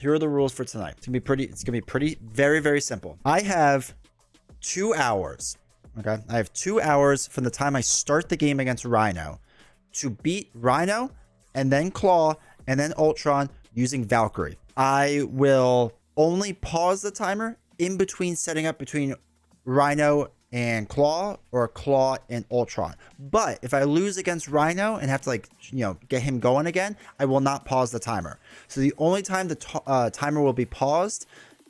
Here are the rules for tonight. It's gonna be pretty, very, very simple. I have 2 hours. Okay. I have 2 hours from the time I start the game against Rhino to beat Rhino and then Claw and then Ultron using Valkyrie. I will only pause the timer in between setting up between Rhino and Claw or Claw and Ultron. But if I lose against Rhino and have to get him going again, I will not pause the timer. So the only time the timer will be paused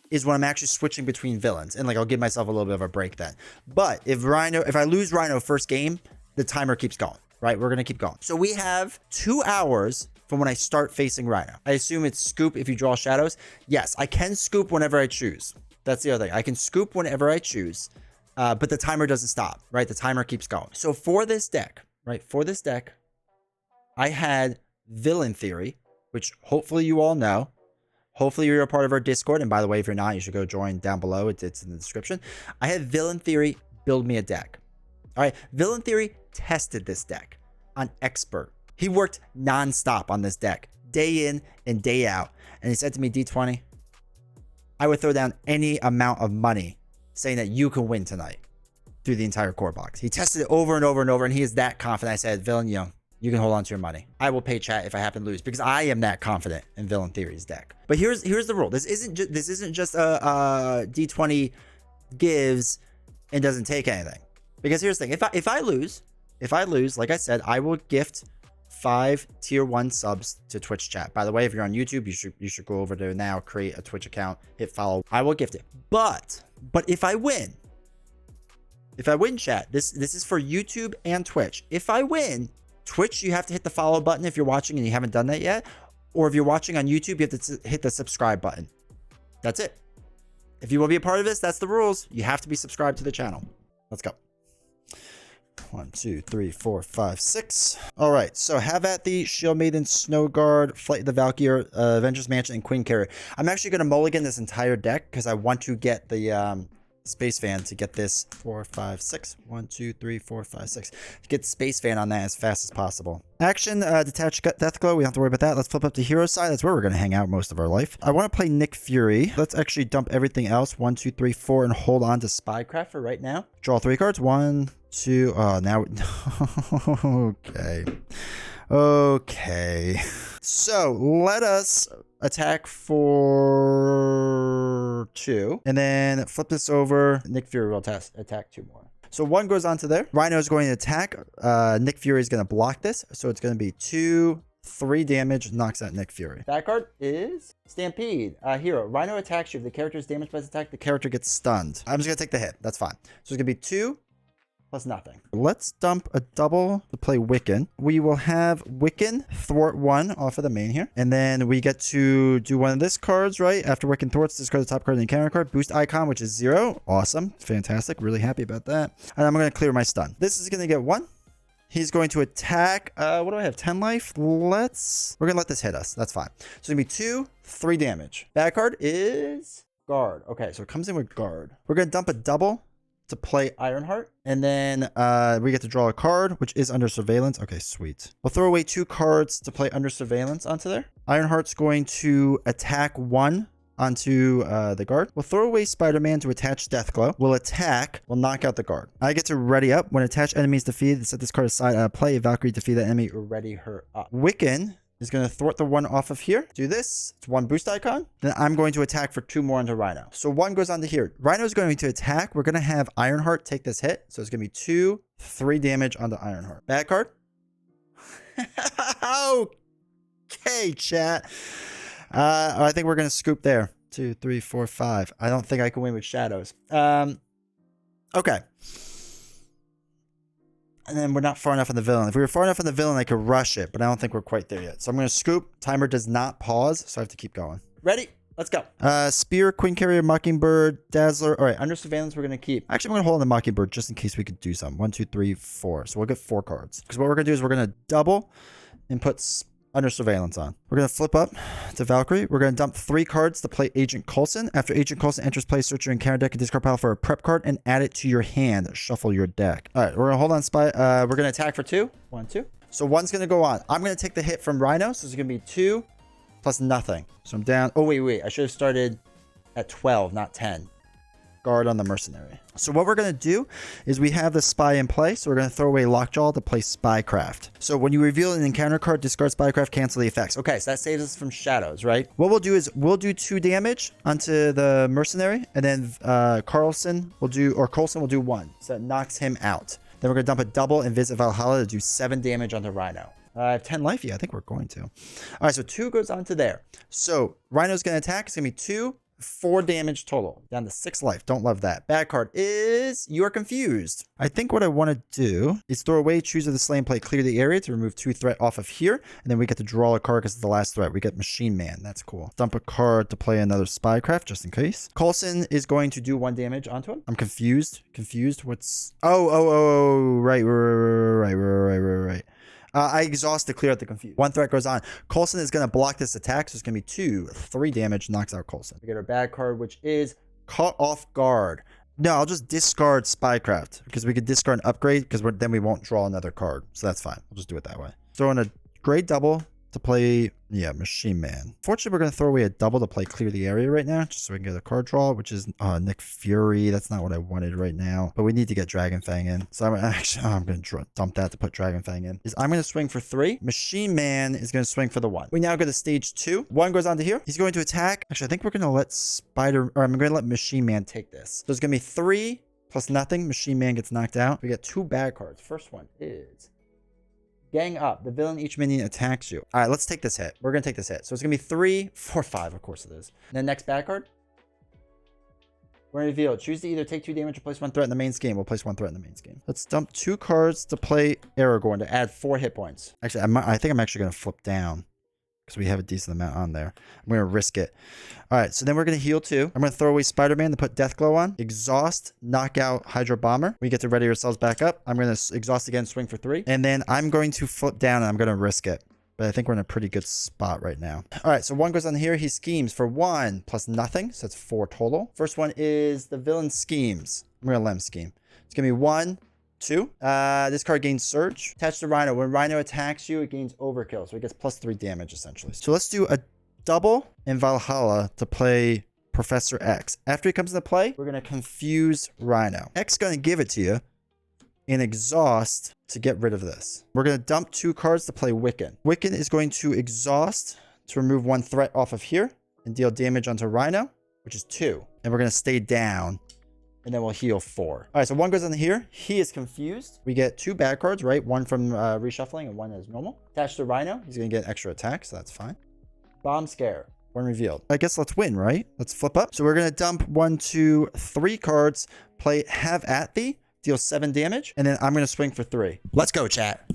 is when I'm actually switching between villains, and I'll give myself a little bit of a break then. But if I lose Rhino first game, the timer keeps going, right? We're gonna keep going. So we have 2 hours from when I start facing Rhino. I assume it's scoop if you draw shadows. Yes, I can scoop whenever I choose. That's the other thing. I can scoop whenever I choose, but the timer doesn't stop, right? The timer keeps going. So for this deck, I had Villain Theory, which hopefully you all know. Hopefully you're a part of our Discord. And by the way, if you're not, you should go join down below. It's in the description. I had Villain Theory build me a deck. All right. Villain Theory tested this deck on Expert. He worked nonstop on this deck, day in and day out. And he said to me, D20, I would throw down any amount of money saying that you can win tonight through the entire core box. He tested it over and over and over, and he is that confident. I said, Villain, you can hold on to your money. I will pay chat if I happen to lose because I am that confident in Villain Theory's deck. But here's the rule. This isn't just a D20 gives and doesn't take anything. Because here's the thing. If I lose, like I said, I will gift 5 tier 1 subs to Twitch chat. By the way, if you're on YouTube, you should go over there now, create a Twitch account, hit follow. I will gift it. But if I win chat, this is for YouTube and Twitch. If I win, Twitch, you have to hit the follow button if you're watching and you haven't done that yet. Or if you're watching on YouTube, you have to hit the subscribe button. That's it. If you want to be a part of this, that's the rules. You have to be subscribed to the channel. Let's go. 1, 2, 3, 4, 5, 6. All right. So have at the Shield Maiden, Snow Guard, Flight of the Valkyrie, Avengers Mansion, and Queen Carrier. I'm actually going to mulligan this entire deck because I want to get the Space Fan to get this 4, 5, 6. 1, 2, 3, 4, 5, 6. To get Space Fan on that as fast as possible. Action, detach Deathglow. We don't have to worry about that. Let's flip up to hero side. That's where we're going to hang out most of our life. I want to play Nick Fury. Let's actually dump everything else. 1, 2, 3, 4, and hold on to Spycraft for right now. Draw 3 cards. 1, 2. Oh, now. Okay. So let us attack for 2, and then flip this over. Nick Fury will attack 2 more. So 1 goes onto there. Rhino is going to attack. Nick Fury is going to block this. So it's going to be 2, 3 damage, knocks out Nick Fury. That card is Stampede. Hero. Rhino attacks you. If the character is damaged by this attack, the character gets stunned. I'm just going to take the hit. That's fine. So it's going to be 2 plus nothing. Let's dump a double to play Wiccan. We will have Wiccan thwart 1 off of the main here. And then we get to do one of this cards, right? After Wiccan thwarts, discard the top card in the encounter card. Boost icon, which is 0. Awesome. Fantastic. Really happy about that. And I'm going to clear my stun. This is going to get 1. He's going to attack. What do I have? 10 life? We're going to let this hit us. That's fine. So it's going to be 2, 3 damage. Bad card is Guard. Okay, so it comes in with Guard. We're going to dump a double to play Ironheart, and then we get to draw a card, which is under surveillance. Okay, sweet. We'll throw away 2 cards to play under surveillance onto there. Ironheart's going to attack 1 onto the guard. We'll throw away Spider-Man to attach Deathglow. We'll attack. We'll knock out the guard. I get to ready up. When attached enemy is defeated, set this card aside. Play Valkyrie, defeat that enemy, ready her up. Wiccan is going to thwart the 1 off of here. Do this. It's 1 boost icon. Then I'm going to attack for 2 more onto Rhino. So 1 goes onto here. Rhino is going to attack. We're going to have Ironheart take this hit. So it's going to be 2, 3 damage onto Ironheart. Bad card. Okay, chat. I think we're going to scoop there. 2, 3, 4, 5. I don't think I can win with shadows. Okay. And then we're not far enough on the villain. If we were far enough on the villain, I could rush it, but I don't think we're quite there yet. So I'm going to scoop. Timer does not pause, so I have to keep going. Ready? Let's go. Spear, Queen Carrier, Mockingbird, Dazzler. All right, under surveillance, we're going to keep. Actually, I'm going to hold on the Mockingbird just in case we could do something. 1, 2, 3, 4. So we'll get 4 cards. Because what we're going to do is we're going to double and put under surveillance on. We're going to flip up to Valkyrie. We're going to dump 3 cards to play Agent Coulson. After Agent Coulson enters play, search your encounter deck and discard pile for a prep card and add it to your hand. Shuffle your deck. All right, we're going to hold on Spy. We're going to attack for 2. 1, 2. So 1's going to go on. I'm going to take the hit from Rhino. So it's going to be 2, plus nothing. So I'm down. Oh, wait. I should have started at 12, not 10. Guard on the mercenary. So what we're going to do is we have the spy in play. So we're going to throw away Lockjaw to play Spycraft. So when you reveal an encounter card, discard Spycraft, cancel the effects. Okay, so that saves us from shadows, right? What we'll do is we'll do 2 damage onto the mercenary. And then Coulson will do 1. So that knocks him out. Then we're going to dump a double and visit Valhalla to do 7 damage onto Rhino. I have 10 life. Yeah, I think we're going to. All right, so 2 goes onto there. So Rhino's going to attack. It's going to be 2. 4 damage total, down to 6 life. Don't love that. Bad card is You Are Confused. I think what I want to do is throw away Choose of the Slain, play Clear the Area to remove 2 threat off of here, and then we get to draw a card because it's the last threat. We get Machine Man. That's cool. Dump a card to play another Spycraft just in case. Coulson is going to do 1 damage onto him. I'm confused. What's... Oh, right. I exhaust to clear out the confused. 1 threat goes on. Coulson is going to block this attack, so it's going to be 3 damage, knocks out Coulson. We get our bad card, which is Caught Off Guard. No, I'll just discard Spycraft, because we could discard an upgrade, because then we won't draw another card. So that's fine. We'll just do it that way. Throw in a grade double to play, Machine Man. Fortunately, we're going to throw away a double to play Clear the Area right now, just so we can get a card draw, which is Nick Fury. That's not what I wanted right now, but we need to get Dragon Fang in. So I'm going to dump that to put Dragon Fang in. I'm going to swing for 3. Machine Man is going to swing for the 1. We now go to stage 2. 1 goes onto here. He's going to attack. Actually, I think we're going to let I'm going to let Machine Man take this. So it's going to be 3 plus nothing. Machine Man gets knocked out. We get 2 bad cards. First one is Gang Up. The villain each minion attacks you. All right, let's take this hit. We're going to take this hit. So it's going to be 3, 4, 5. Of course it is. And then next bad card. We're going to reveal. Choose to either take 2 damage or place 1 threat in the main scheme. We'll place 1 threat in the main scheme. Let's dump 2 cards to play Aragorn to add 4 hit points. Actually, I think I'm actually going to flip down, because we have a decent amount on there. I'm going to risk it. All right, so then we're going to heal 2. I'm going to throw away Spider-Man to put Deathglow on. Exhaust, knock out Hydra Bomber. We get to ready ourselves back up. I'm going to exhaust again, swing for 3. And then I'm going to flip down and I'm going to risk it. But I think we're in a pretty good spot right now. All right, so 1 goes on here. He schemes for 1 plus nothing. So that's 4 total. First one is the villain schemes. I'm going to let him scheme. It's going to be 1, 2. This card gains Surge. Attached to Rhino. When Rhino attacks you, it gains Overkill. So it gets plus 3 damage, essentially. So let's do a double in Valhalla to play Professor X. After he comes into play, we're going to confuse Rhino. X is going to give it to you in exhaust to get rid of this. We're going to dump 2 cards to play Wiccan. Wiccan is going to exhaust to remove 1 threat off of here and deal damage onto Rhino, which is 2. And we're going to stay down. And then we'll heal 4. All right, so 1 goes on here. He is confused. We get 2 bad cards, right? 1 from reshuffling and 1 is normal. Attached to Rhino, he's going to get extra attack, so that's fine. Bomb Scare. 1 revealed. I guess let's win, right? Let's flip up. So we're going to dump 1, 2, 3 cards, play Have At Thee, deal 7 damage, and then I'm going to swing for 3. Let's go, chat.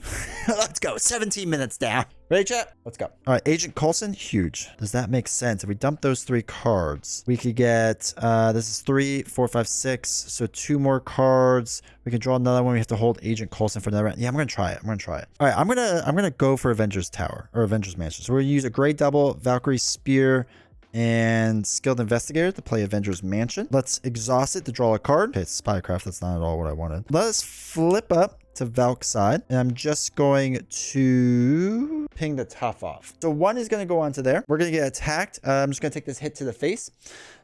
Let's go. 17 minutes down. Ready, chat? Let's go. All right, Agent Coulson, huge. Does that make sense? If we dump those 3 cards, we could get, this is 3, 4, 5, 6. So 2 more cards. We can draw another one. We have to hold Agent Coulson for another round. Yeah, I'm going to try it. All right, I'm going to go for Avengers Tower or Avengers Mansion. So we're going to use a gray double, Valkyrie Spear, and Skilled Investigator to play Avengers Mansion. Let's exhaust it to draw a card. Okay, it's Spycraft. That's not at all what I wanted. Let us flip up to Valk's side, and I'm just going to ping the tough off. So 1 is going to go onto there. We're going to get attacked. I'm just going to take this hit to the face.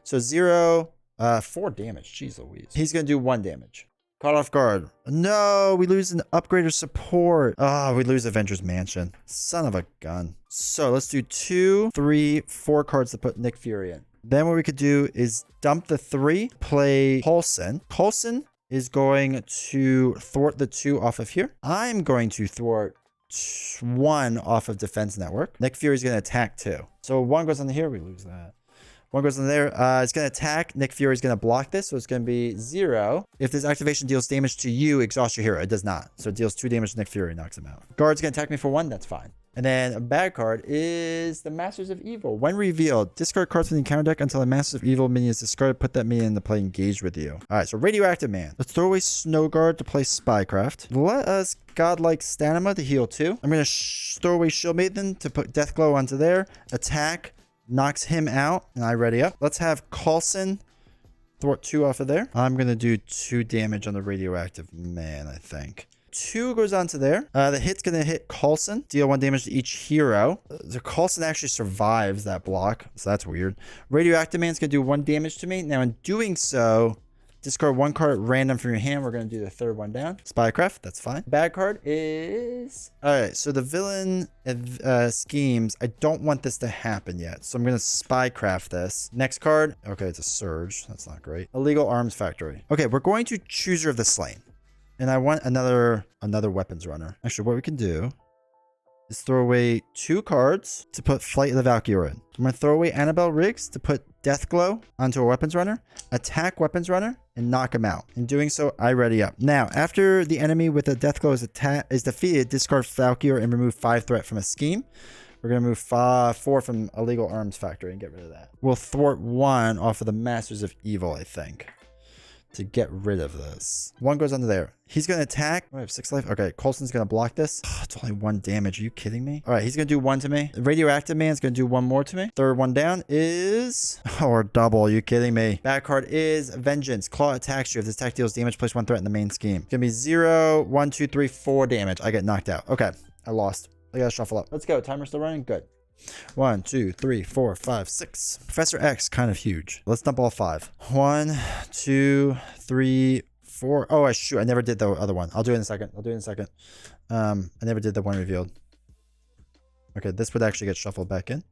So 0, 4 damage. Jeez Louise. He's going to do 1 damage. Caught off guard. No, we lose an upgrader support. Oh, we lose Avengers Mansion. Son of a gun. So let's do 2, 3, 4 cards to put Nick Fury in. Then what we could do is dump the 3, play Coulson. Coulson is going to thwart the 2 off of here. I'm going to thwart 1 off of Defense Network. Nick Fury is going to attack 2. So 1 goes on here. We lose that. 1 goes in there. It's going to attack. Nick Fury is going to block this. So it's going to be 0. If this activation deals damage to you, exhaust your hero. It does not. So it deals 2 damage to Nick Fury, knocks him out. Guard's going to attack me for 1. That's fine. And then a bad card is the Masters of Evil. When revealed, discard cards from the encounter deck until the Masters of Evil minion is discarded. Put that minion into play engaged with you. All right, so Radioactive Man. Let's throw away Snow Guard to play Spycraft. Let us Godlike Stamina to heal 2. I'm going to throw away Shield Maiden to put Deathglow onto there. Attack. Knocks him out, and I ready up. Let's have Coulson thwart 2 off of there. I'm going to do 2 damage on the Radioactive Man, I think. 2 goes onto there. The hit's going to hit Coulson. Deal 1 damage to each hero. The Coulson actually survives that block. So that's weird. Radioactive Man's going to do 1 damage to me. Now, in doing so, discard 1 card at random from your hand. We're going to do the 3rd one down. Spycraft. That's fine. Bad card is... Alright, so the villain schemes. I don't want this to happen yet. So I'm going to Spycraft this. Next card. Okay, it's a Surge. That's not great. Illegal Arms Factory. Okay, we're going to Chooser of the Slain. And I want another weapons runner. Actually, what we can do is throw away 2 cards to put Flight of the Valkyrie in. I'm going to throw away Annabelle Riggs to put Deathglow onto a weapons runner, attack weapons runner, and knock him out. In doing so, I ready up. Now, after the enemy with a Deathglow is defeated, discard Valkyrie and remove 5 threat from a scheme. We're going to move 4 from Illegal Arms Factory and get rid of that. We'll thwart 1 off of the Masters of Evil, I think, to get rid of this. 1 goes under there. He's going to attack. I have 6 life. Okay, Coulson's going to block this. Oh, it's only 1 damage. Are you kidding me? All right, he's going to do 1 to me. Radioactive Man's going to do 1 more to me. 3rd one down is... or double. Are you kidding me? Bad card is Vengeance. Claw attacks you. If this attack deals damage, place 1 threat in the main scheme. It's going to be 0, 1, 2, 3, 4 damage. I get knocked out. Okay, I lost. I got to shuffle up. Let's go. Timer's still running. Good. 1, 2, 3, 4, 5, 6. Professor X, kind of huge. Let's dump all 5. 1, 2, 3, 4. Oh, shoot. I never did the other one. I'll do it in a second. I never did the one revealed. Okay, this would actually get shuffled back in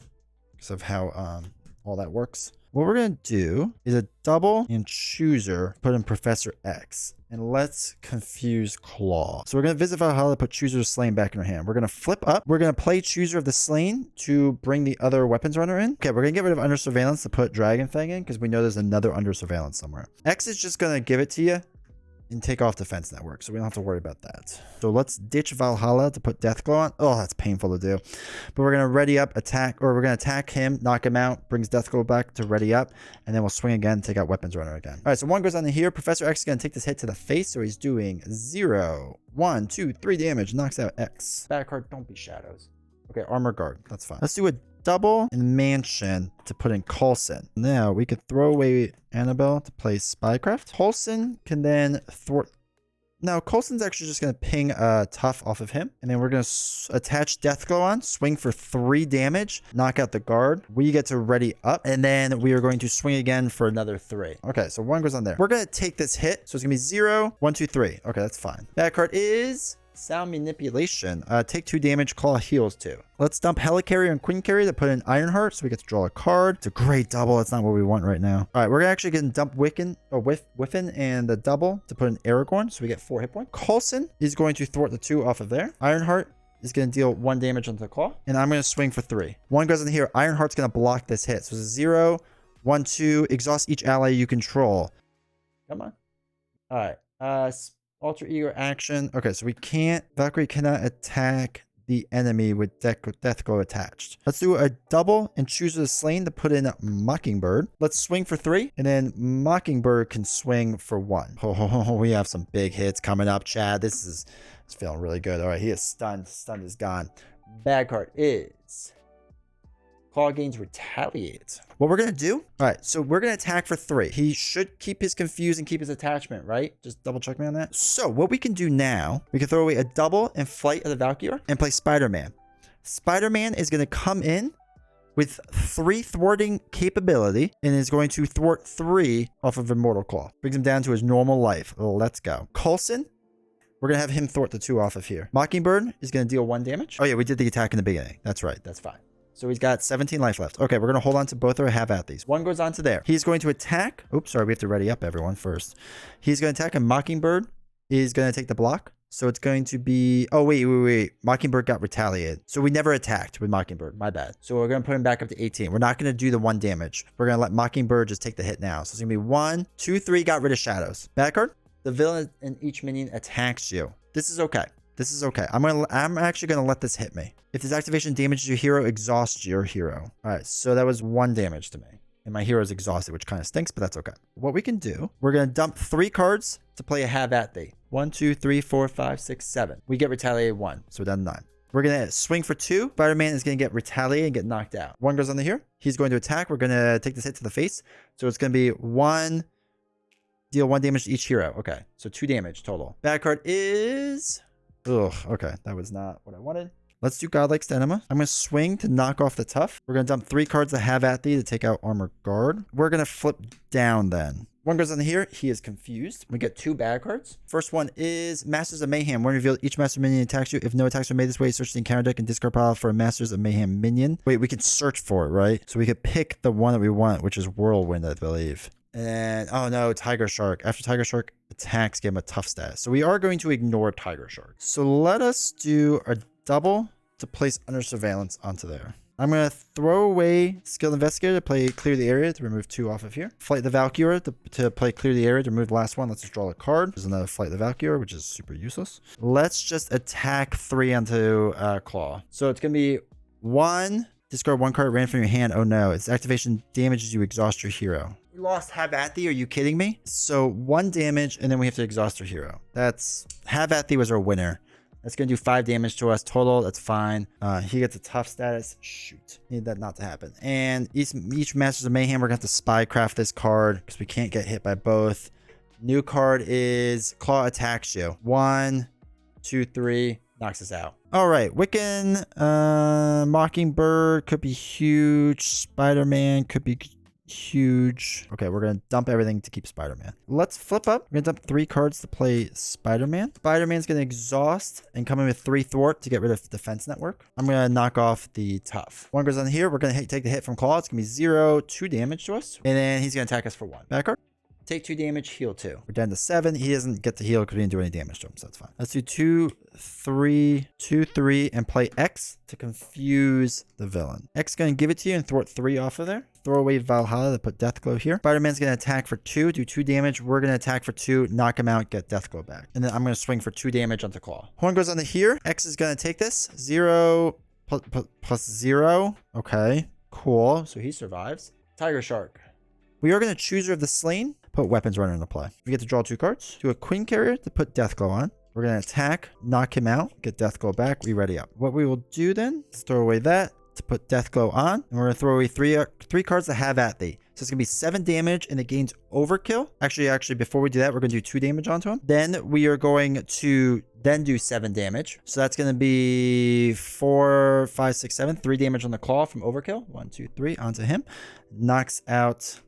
because of how all that works. What we're going to do is a double and Chooser, put in Professor X. And let's confuse Claw. So we're going to visit Valhalla, put Chooser of Slain back in our hand. We're going to flip up. We're going to play Chooser of the Slain to bring the other weapons runner in. Okay, we're going to get rid of Under Surveillance to put Dragon Fang in because we know there's another Under Surveillance somewhere. X is just going to give it to you and take off Defense Network, so we don't have to worry about that. So let's ditch Valhalla to put Deathglow on. Oh, that's painful to do. But we're going to ready up, attack, or we're going to attack him, knock him out, brings Deathglow back to ready up, and then we'll swing again, take out Weapons Runner again. All right, so 1 goes on to here. Professor X is going to take this hit to the face, so he's doing 0, 1, 2, 3 damage, knocks out X. Bad card, don't be Shadows. Okay, Armor Guard, that's fine. Let's do a double and Mansion to put in Coulson. Now we could throw away Annabelle to play Spycraft. Coulson can then thwart. Now Coulson's actually just going to ping Tough off of him. And then we're going to attach Deathglow on, swing for 3 damage, knock out the guard. We get to ready up. And then we are going to swing again for another 3. Okay, so 1 goes on there. We're going to take this hit. So it's going to be 0, 1, 2, 3. Okay, that's fine. Bad card is... Sound Manipulation. Take 2 damage, Claw heals 2. Let's dump Helicarrier and Queen Carrier to put in Ironheart so we get to draw a card. It's a great double. That's not what we want right now. All right, we're actually going to dump Whiffin and the double to put in Aragorn so we get 4 hit points. Coulson is going to thwart the 2 off of there. Ironheart is going to deal 1 damage onto the Claw. And I'm going to swing for 3. 1 goes in here. Ironheart's going to block this hit. So it's 0, 1, 2. Exhaust each ally you control. Come on. All right. Alter Ego action. Okay, so we can't... Valkyrie cannot attack the enemy with Deathglow attached. Let's do a double and choose a Slain to put in Mockingbird. Let's swing for 3, and then Mockingbird can swing for 1. Oh, we have some big hits coming up, Chad. This is feeling really good. All right, he is stunned. Stunned is gone. Bad card is... Claw gains Retaliate. What we're going to do? All right, so we're going to attack for 3. He should keep his Confuse and keep his attachment, right? Just double check me on that. So what we can do now, we can throw away a double and Flight of the Valkyrie and play Spider-Man. Spider-Man is going to come in with 3 thwarting capability and is going to thwart 3 off of Immortal Claw. Brings him down to his normal life. Let's go. Coulson. We're going to have him thwart the 2 off of here. Mockingbird is going to deal 1 damage. Oh yeah, we did the attack in the beginning. That's right. That's fine. So he's got 17 life left. Okay, we're going to hold on to both our have-at-these. 1 goes on to there. He's going to attack. Oops, sorry, we have to ready up everyone first. He's going to attack, and Mockingbird is going to take the block. So it's going to be... Oh, wait. Mockingbird got retaliated. So we never attacked with Mockingbird. My bad. So we're going to put him back up to 18. We're not going to do the 1 damage. We're going to let Mockingbird just take the hit now. So it's going to be 1, 2, 3, got rid of Shadows. Bad card. The villain in each minion attacks you. This is okay. This is okay. I'm actually going to let this hit me. If this activation damages your hero, exhaust your hero. All right, so that was 1 damage to me. And my hero is exhausted, which kind of stinks, but that's okay. What we can do, we're going to dump 3 cards to play a have-at-thee. 1, 2, 3, 4, 5, 6, 7. We get retaliated 1, so we're down to 9. We're going to swing for 2. Spider-Man is going to get retaliated and get knocked out. 1 goes on the here. He's going to attack. We're going to take this hit to the face. So it's going to be 1... Deal 1 damage to each hero. Okay, so 2 damage total. Bad card is... Ugh, okay. That was not what I wanted. Let's do Godlike Stenema. I'm going to swing to knock off the Tough. We're going to dump 3 cards that have at thee to take out Armor Guard. We're going to flip down then. One goes on here. He is confused. We get 2 bad cards. First one is Masters of Mayhem. When revealed, each Master Minion attacks you. If no attacks are made this way, search the encounter deck and discard pile for a Masters of Mayhem minion. Wait, we can search for it, right? So we could pick the one that we want, which is Whirlwind, I believe. And, oh no, Tiger Shark. After Tiger Shark attacks, give him a tough stat. So we are going to ignore Tiger Shark. So let us do a double to place under surveillance onto there. I'm going to throw away Skilled Investigator to play Clear the Area to remove 2 off of here. Flight the Valkyrie to play Clear the Area to remove the last one. Let's just draw a card. There's another Flight the Valkyrie, which is super useless. Let's just attack 3 onto Claw. So it's going to be 1, discard 1 card ran from your hand. Oh no, its activation damages you exhaust your hero. We lost Have At Thee, are you kidding me? So 1 damage and then we have to exhaust our hero. That's Have At Thee was our winner. That's going to do 5 damage to us total. That's fine. He gets a tough status. Shoot. Need that not to happen. And each Masters of Mayhem, we're going to have to Spycraft this card because we can't get hit by both. New card is Claw attacks you. 1, 2, 3. Knocks us out. All right. Wiccan, Mockingbird could be huge. Spider-Man could be huge. Okay, we're going to dump everything to keep Spider-Man. Let's flip up. We're going to dump 3 cards to play Spider-Man. Spider-Man's going to exhaust and come in with 3 thwart to get rid of Defense Network. I'm going to knock off the Tough. 1 goes on here. We're going to take the hit from Claw. It's going to be 0, 2 damage to us. And then he's going to attack us for 1. Back card. Take 2 damage, heal 2. We're down to 7. He doesn't get to heal because we didn't do any damage to him, so that's fine. Let's do 2, 3, 2, 3, and play X to confuse the villain. X is going to give it to you and thwart 3 off of there. Throw away Valhalla to put Deathglow here. Spider-Man's going to attack for 2, do 2 damage. We're going to attack for 2, knock him out, get Deathglow back. And then I'm going to swing for 2 damage onto Claw. Horn goes onto here. X is going to take this. 0 plus 0. Okay, cool. So he survives. Tiger Shark. We are going to Chooser of the Slain. Put Weapons Runner into play. We get to draw 2 cards. Do a Queen Carrier to put Deathglow on. We're going to attack, knock him out, get Deathglow back, we ready up. What we will do then is throw away that to put Deathglow on. And we're going to throw away 3 cards that have at thee. So it's going to be 7 damage and it gains Overkill. Actually, before we do that, we're going to do 2 damage onto him. Then we are going to then do 7 damage. So that's going to be 4, 5, 6, 7. 3 damage on the Claw from Overkill. 1, 2, 3 onto him. Knocks out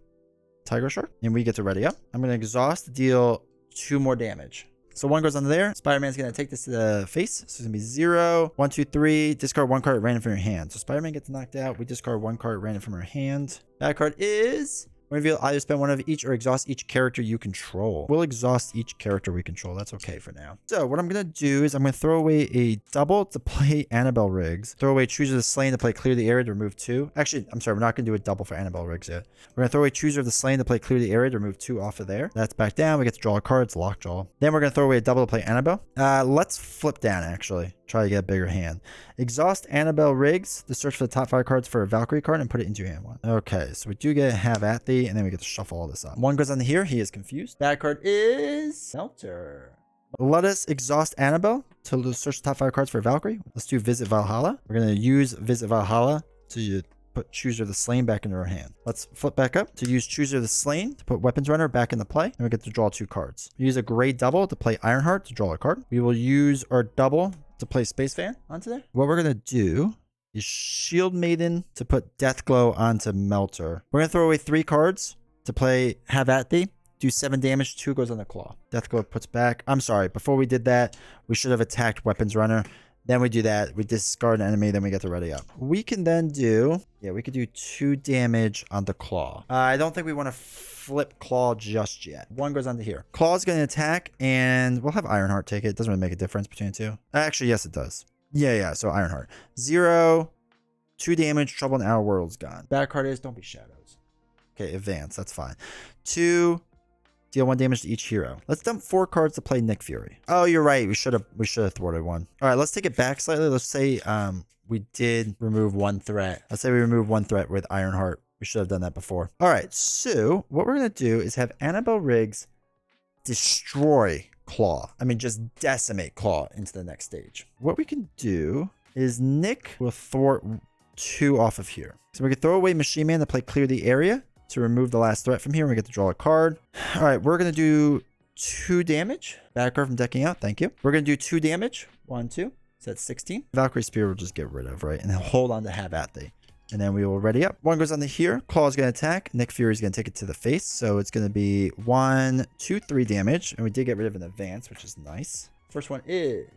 Tiger Shark, and we get to ready up. I'm going to exhaust, deal 2 more damage. So 1 goes under there. Spider-Man's going to take this to the face. So it's going to be 0, 1, 2, 3. Discard 1 card at random from your hand. So Spider-Man gets knocked out. We discard 1 card at random from our hand. Bad card is... reveal either spend 1 of each or exhaust each character you control. We'll exhaust each character we control. That's okay for now. So what I'm going to do is I'm going to throw away a double to play Annabelle Riggs. Throw away Chooser of the Slain to play Clear the Area to remove 2. Actually, I'm sorry. We're not going to do a double for Annabelle Riggs yet. We're going to throw away Chooser of the Slain to play Clear the Area to remove 2 off of there. That's back down. We get to draw a card. It's Lockjaw. Then we're going to throw away a double to play Annabelle. Let's flip down, actually. Try to get a bigger hand. Exhaust Annabelle Riggs to search for the top 5 cards for a Valkyrie card and put it into your hand 1. Okay, so we do get Have At Thee, and then we get to shuffle all this up. 1 goes on here. He is confused. Bad card is Shelter. Let us exhaust Annabelle to search the top 5 cards for a Valkyrie. Let's do Visit Valhalla. We're going to use Visit Valhalla to put Chooser of the Slain back into our hand. Let's flip back up to use Chooser of the Slain to put Weapons Runner back into play, and we get to draw 2 cards. We use a gray double to play Ironheart to draw a card. We will use our double to play Space Fan onto there. What we're going to do is Shield Maiden to put Deathglow onto Melter. We're going to throw away 3 cards to play Have At Thee. Do 7 damage, 2 goes on the Claw. Deathglow puts back. I'm sorry, before we did that, we should have attacked Weapons Runner. Then we do that. We discard an enemy, then we get to ready up. We can then do... yeah, we could do 2 damage on the Claw. I don't think we want to flip Claw just yet. 1 goes onto here. Claw's going to attack, and we'll have Ironheart take it. It doesn't really make a difference between the 2. Actually, yes, it does. Yeah, so Ironheart. 0, 2 damage, Trouble in Our World's gone. Bad card is Don't Be Shadows. Okay, advance. That's fine. 2... deal 1 damage to each hero. Let's dump 4 cards to play Nick Fury. Oh, you're right. We should have thwarted 1. All right, let's take it back slightly. Let's say we did remove 1 threat. Let's say we removed 1 threat with Ironheart. We should have done that before. All right, so what we're going to do is have Annabelle Riggs destroy Claw. I mean, just decimate Claw into the next stage. What we can do is Nick will thwart 2 off of here. So we can throw away Machine Man to play Clear the Area to remove the last threat from here. We get to draw a card. All right, we're going to do 2 damage. Bad card from decking out. Thank you. We're going to do 2 damage. 1, 2. So that's 16. Valkyrie Spear we'll just get rid of, right? And then hold on to have at thee. And then we will ready up. 1 goes on to here. Claw is going to attack. Nick Fury is going to take it to the face. So it's going to be 1, 2, 3 damage. And we did get rid of an advance, which is nice. First one is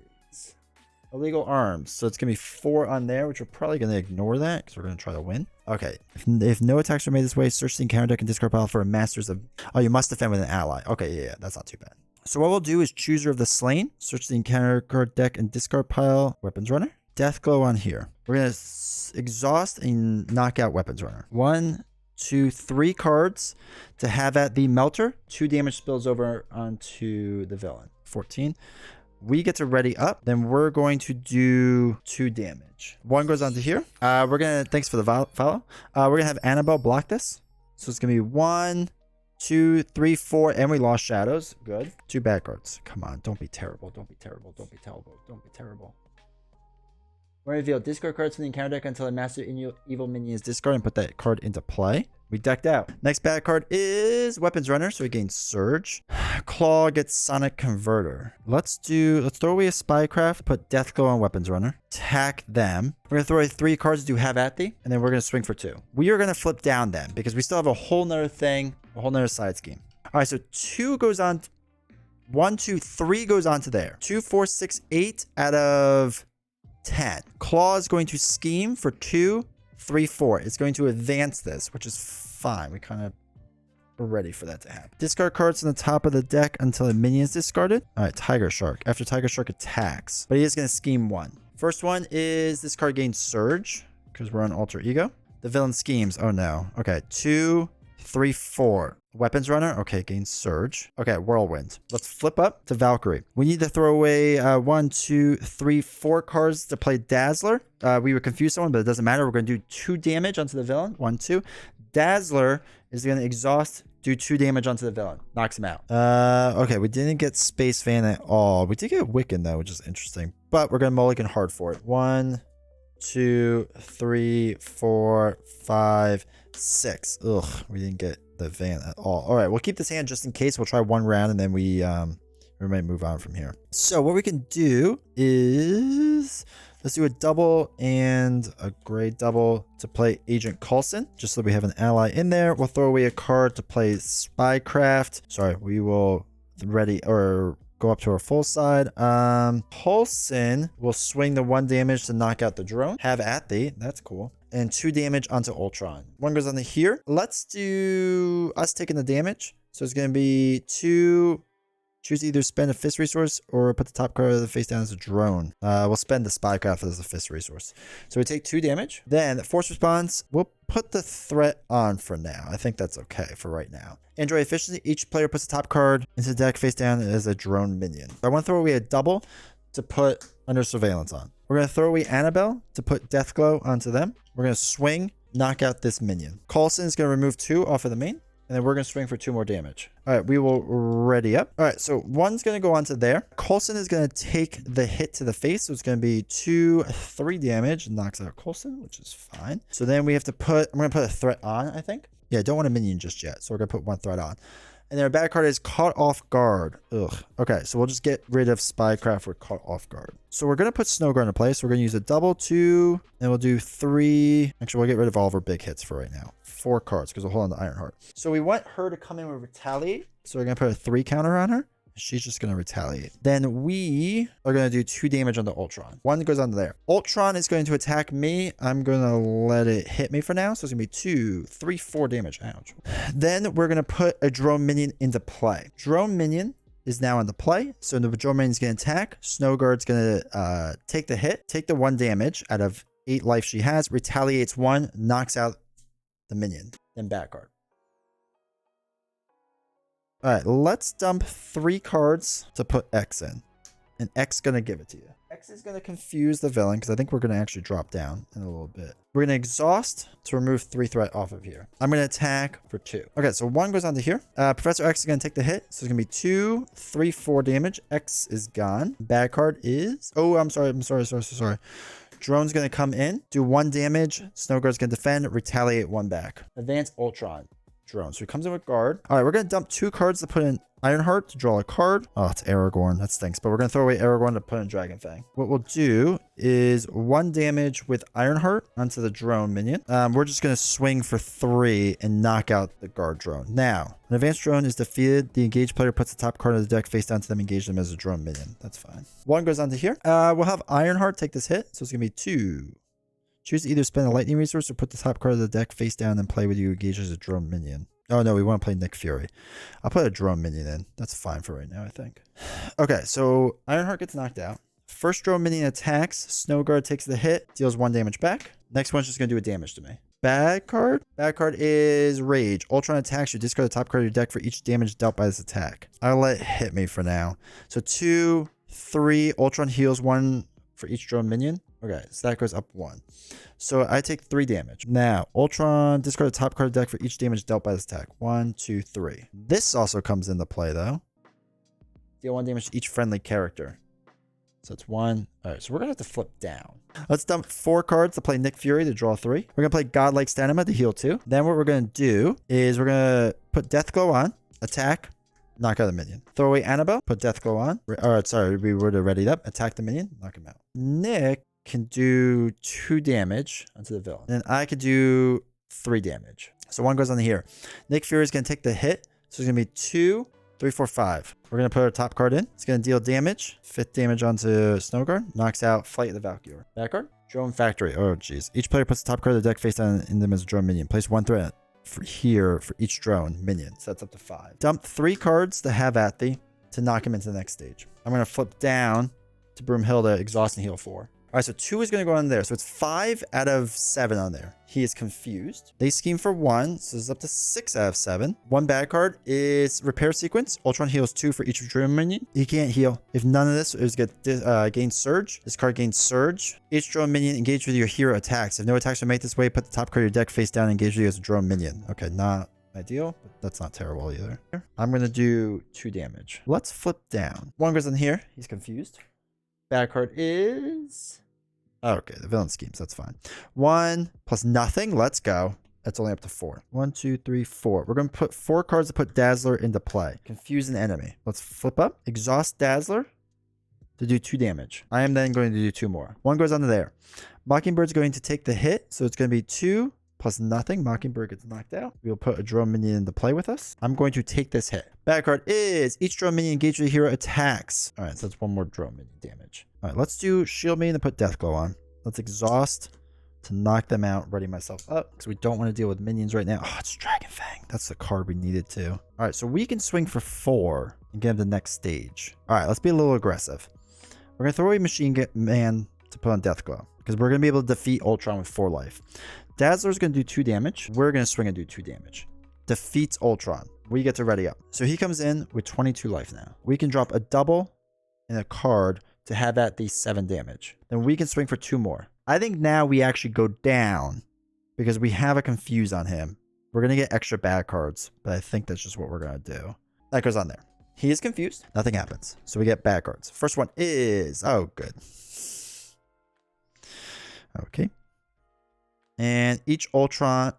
illegal arms. So it's going to be 4 on there, which we're probably going to ignore that because we're going to try to win. Okay. If no attacks are made this way, search the encounter deck and discard pile for a Masters of... Oh, you must defend with an ally. Okay, yeah, that's not too bad. So what we'll do is Chooser of the Slain. Search the encounter card deck and discard pile. Weapons Runner. Deathglow on here. We're going to exhaust and knock out Weapons Runner. 1, 2, 3 cards to have at the Melter. 2 damage spills over onto the villain. 14. We get to ready up. Then we're going to do 2 damage. 1 goes onto here. We're going to, thanks for the follow. We're going to have Annabelle block this. So it's going to be 1, 2, 3, 4, and we lost Shadows. Good. 2 bad cards. Come on, don't be terrible. Don't be terrible. Don't be terrible. Don't be terrible. We're going to reveal discard cards from the encounter deck until a Master Evil minion is discarded and put that card into play. We decked out. Next bad card is Weapons Runner, so we gain Surge. Claw gets Sonic Converter. Let's throw away a Spycraft, put Deathglow on Weapons Runner. Attack them. We're going to throw away 3 cards to do have at thee, and then we're going to swing for 2. We are going to flip down then, because we still have a whole nother thing, a whole nother side scheme. All right, so 2 goes on. 1, 2, 3 goes on to there. 2, 4, 6, 8 out of 10. Claw is going to scheme for 2, 3, 4. It's going to advance this, which is fine. We kind of are ready for that to happen. Discard cards on the top of the deck until a minion is discarded. All right, Tiger Shark. After Tiger Shark attacks, but he is going to scheme 1. First one is this card gains Surge because we're on Alter Ego. The villain schemes. Oh no. Okay, 2, 3, 4. Weapons Runner. Okay, gains Surge. Okay, Whirlwind. Let's flip up to Valkyrie. We need to throw away 1, 2, 3, 4 cards to play Dazzler. We would confuse someone, but it doesn't matter. We're going to do 2 damage onto the villain. 1, 2. Dazzler is going to exhaust, do 2 damage onto the villain. Knocks him out. Okay, we didn't get Space Fan at all. We did get Wiccan, though, which is interesting. But we're going to mulligan hard for it. 1, 2, 3, 4, 5, 6. Ugh, we didn't get the van at all. All right, we'll keep this hand just in case. We'll try 1 round and then we might move on from here. So what we can do is let's do a double and a gray double to play Agent Coulson, just so we have an ally in there. We'll throw away a card to play Spycraft. Sorry, we will ready or go up to our full side. Coulson will swing the 1 damage to knock out the drone. Have at thee. That's cool. And 2 damage onto Ultron. 1 goes onto here. Let's do us taking the damage. So it's going to be 2. Choose either spend a fist resource or put the top card of the face down as a drone. We'll spend the Spycraft as a fist resource. So we take 2 damage. Then Force Response, we'll put the threat on for now. I think that's okay for right now. Android Efficiency, each player puts the top card into the deck face down as a drone minion. I want to throw away a double to put Under Surveillance on. We're going to throw away Annabelle to put Deathglow onto them. We're going to swing, knock out this minion. Coulson is going to remove 2 off of the main. And then we're going to swing for 2 more damage. All right, we will ready up. All right, so 1's going to go onto there. Coulson is going to take the hit to the face. So it's going to be 2, 3 damage. Knocks out Coulson, which is fine. So then we have to put, I'm going to put a threat on, I think. Yeah, I don't want a minion just yet. So we're going to put 1 threat on. And then our bad card is Caught Off Guard. Ugh. Okay, so we'll just get rid of Spycraft with Caught Off Guard. So we're going to put Snowguard into place. So we're going to use a double 2, and we'll do 3. Actually, we'll get rid of all of our big hits for right now. 4 cards because we'll hold on to Ironheart. So we want her to come in with Retaliate. So we're going to put a 3 counter on her. She's just going to retaliate. Then we are going to do 2 damage on the Ultron. 1 goes onto there. Ultron is going to attack me. I'm going to let it hit me for now. So it's going to be 2, 3, 4 damage. Ouch. Then we're going to put a drone minion into play. Drone minion is now into play. So the drone minion is going to attack. Snowguard's going to take the hit, take the 1 damage out of 8 life she has, retaliates 1, knocks out the minion, then back card. All right, let's dump 3 cards to put X in. And X is going to give it to you. X is going to confuse the villain because I think we're going to actually drop down in a little bit. We're going to exhaust to remove 3 threat off of here. I'm going to attack for 2. Okay, so 1 goes onto here. Professor X is going to take the hit. So it's going to be 2, 3, 4 damage. X is gone. Bad card is... Oh, I'm sorry. Drone's going to come in, do 1 damage. Snowguard's going to defend, retaliate 1 back. Advance Ultron. drone. So he comes in with guard. All right, we're going to dump 2 cards to put in Ironheart to draw a card. Oh, it's Aragorn. That stinks. But we're going to throw away Aragorn to put in Dragon Fang. What we'll do is 1 damage with Ironheart onto the drone minion. We're just going to swing for 3 and knock out the guard drone. Now, an advanced drone is defeated. The engaged player puts the top card of the deck face down to them, engage them as a drone minion. That's fine. 1 goes onto here. We'll have Ironheart take this hit. So it's going to be 2. Choose to either spend a lightning resource or put the top card of the deck face down and play with you engaged as a drone minion. Oh, no, we want to play Nick Fury. I'll put a drone minion in. That's fine for right now, I think. Okay, so Ironheart gets knocked out. First drone minion attacks. Snowguard takes the hit, deals 1 damage back. Next one's just going to do a damage to me. Bad card? Bad card is Rage. Ultron attacks you. Discard the top card of your deck for each damage dealt by this attack. I'll let it hit me for now. So 2, 3. Ultron heals 1 for each drone minion. Okay, so that goes up 1. So I take 3 damage. Now, Ultron, discard the top card of the deck for each damage dealt by this attack. 1, 2, 3. This also comes into play, though. Deal 1 damage to each friendly character. So it's 1. All right, so we're going to have to flip down. Let's dump 4 cards to play Nick Fury to draw 3. We're going to play Godlike Stamina to heal 2. Then what we're going to do is we're going to put Deathglow on, attack, knock out the minion. Throw away Annabelle, put Deathglow on. All right, sorry, we would have readied up. Attack the minion, knock him out. Nick can do 2 damage onto the villain. And I could do 3 damage. So 1 goes on here. Nick Fury is going to take the hit. So it's going to be 2, 3, 4, 5. We're going to put our top card in. It's going to deal damage. 5th damage onto Snowguard. Knocks out Flight of the Valkyrie. Back card. Drone Factory. Oh, jeez. Each player puts the top card of the deck face down in them as a drone minion. Place 1 threat for here for each drone minion. So that's up to 5. Dump 3 cards to have at thee to knock him into the next stage. I'm going to flip down to Broomhilda, exhaust and heal 4. All right, so 2 is going to go on there. So it's 5 out of 7 on there. He is confused. They scheme for 1, so it's up to 6 out of 7. 1 bad card is Repair Sequence. Ultron heals 2 for each drone minion. He can't heal. If none of this is gain Surge, this card gains Surge. Each drone minion engaged with your hero attacks. If no attacks are made this way, put the top card of your deck face down and engage with you as a drone minion. Okay, not ideal, but that's not terrible either. I'm going to do 2 damage. Let's flip down. 1 goes in here. He's confused. Bad card is... Okay, the villain schemes. That's fine. 1 plus nothing. Let's go. That's only up to 4. 1, 2, 3, 4. We're going to put 4 cards to put Dazzler into play. Confuse an enemy. Let's flip up. Exhaust Dazzler to do 2 damage. I am then going to do 2 more. 1 goes onto there. Mockingbird's going to take the hit. So it's going to be 2 plus nothing. Mockingbird gets knocked out. We'll put a drone minion into play with us. I'm going to take this hit. Bad card is each drone minion engaged with a hero attacks. All right, so that's 1 more drone minion damage. All right, let's do shield minion to put Deathglow on. Let's exhaust to knock them out. Ready myself up because we don't want to deal with minions right now. Oh, it's Dragon Fang. That's the card we needed to. All right, so we can swing for 4 and get him to the next stage. All right, let's be a little aggressive. We're going to throw away Machine Man to put on Deathglow because we're going to be able to defeat Ultron with 4 life. Dazzler's going to do 2 damage. We're going to swing and do 2 damage. Defeats Ultron. We get to ready up. So he comes in with 22 life now. We can drop a double and a card to have at the 7 damage. Then we can swing for 2 more. I think now we actually go down because we have a confuse on him. We're going to get extra bad cards, but I think that's just what we're going to do. That goes on there. He is confused. Nothing happens. So we get bad cards. First one is... Oh, good. Okay. And each Ultron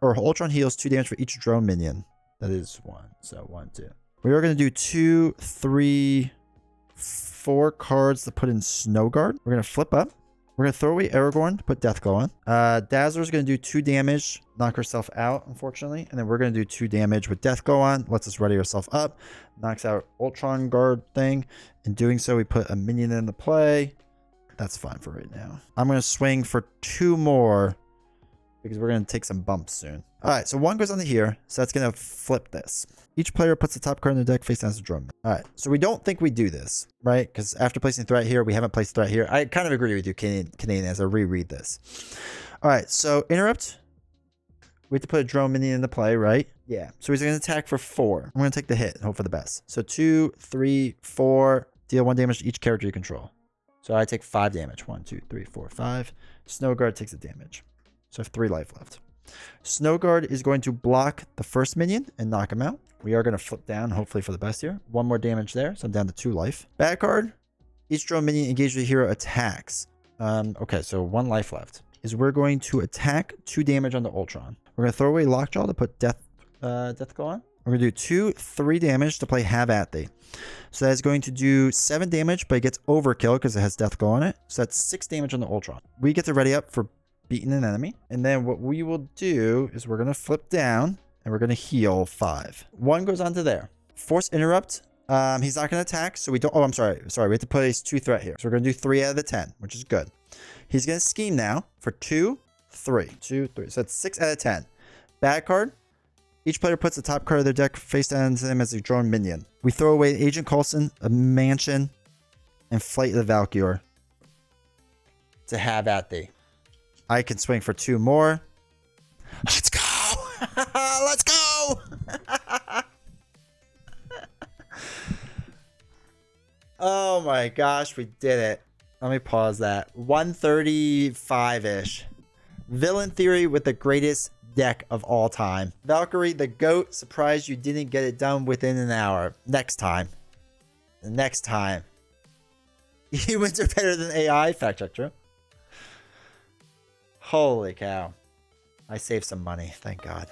heals 2 damage for each drone minion. That is 1. So 1, 2. We are going to do 2, 3, 4 cards to put in Snowguard. We're going to flip up. We're going to throw away Aragorn to put Deathglow on. Dazzler's going to do 2 damage, knock herself out, unfortunately. And then we're going to do 2 damage with Deathglow on. Lets us ready herself up. Knocks out Ultron guard thing. In doing so, we put a minion into play. That's fine for right now. I'm going to swing for 2 more because we're going to take some bumps soon. All right, so 1 goes onto here. So that's going to flip this. Each player puts the top card in the deck face down as a drone. All right, so we don't think we do this, right? Because after placing threat here, we haven't placed threat here. I kind of agree with you, Canadian, as I reread this. All right, so interrupt. We have to put a drone minion into play, right? Yeah. So he's going to attack for 4. I'm going to take the hit and hope for the best. So 2, 3, 4. Deal 1 damage to each character you control. So I take 5 damage. 1, 2, 3, 4, 5. Snowguard takes the damage. So I have 3 life left. Snowguard is going to block the first minion and knock him out. We are going to flip down, hopefully for the best here. 1 more damage there, so I'm down to 2 life. Bad card. Each drone minion engaged with a hero attacks. Okay, so 1 life left. We're going to attack 2 damage on the Ultron. We're going to throw away Lockjaw to put death go on. We're going to do 2, 3 damage to play Have At Thee. So that's going to do 7 damage, but it gets overkill because it has death go on it. So that's 6 damage on the Ultron. We get to ready up for beating an enemy. And then what we will do is we're going to flip down and we're going to heal 5. 1 goes onto there. Force Interrupt. He's not going to attack, so we don't... Oh, I'm sorry. Sorry, we have to place 2 threat here. So we're going to do 3 out of the 10, which is good. He's going to scheme now for 2, 3. 2, 3. So that's 6 out of 10. Bad card. Each player puts the top card of their deck face down to them as a drawn minion. We throw away Agent Coulson, a Mansion, and Flight of the Valkyrie to Have At Thee. I can swing for 2 more. Let's go! Let's go! Oh my gosh, we did it. Let me pause that. 135-ish. Villain Theory with the greatest deck of all time. Valkyrie, the GOAT. Surprised you didn't get it done within an hour. Next time. Next time. Humans are better than AI. Fact check, true. Holy cow. I saved some money. Thank God.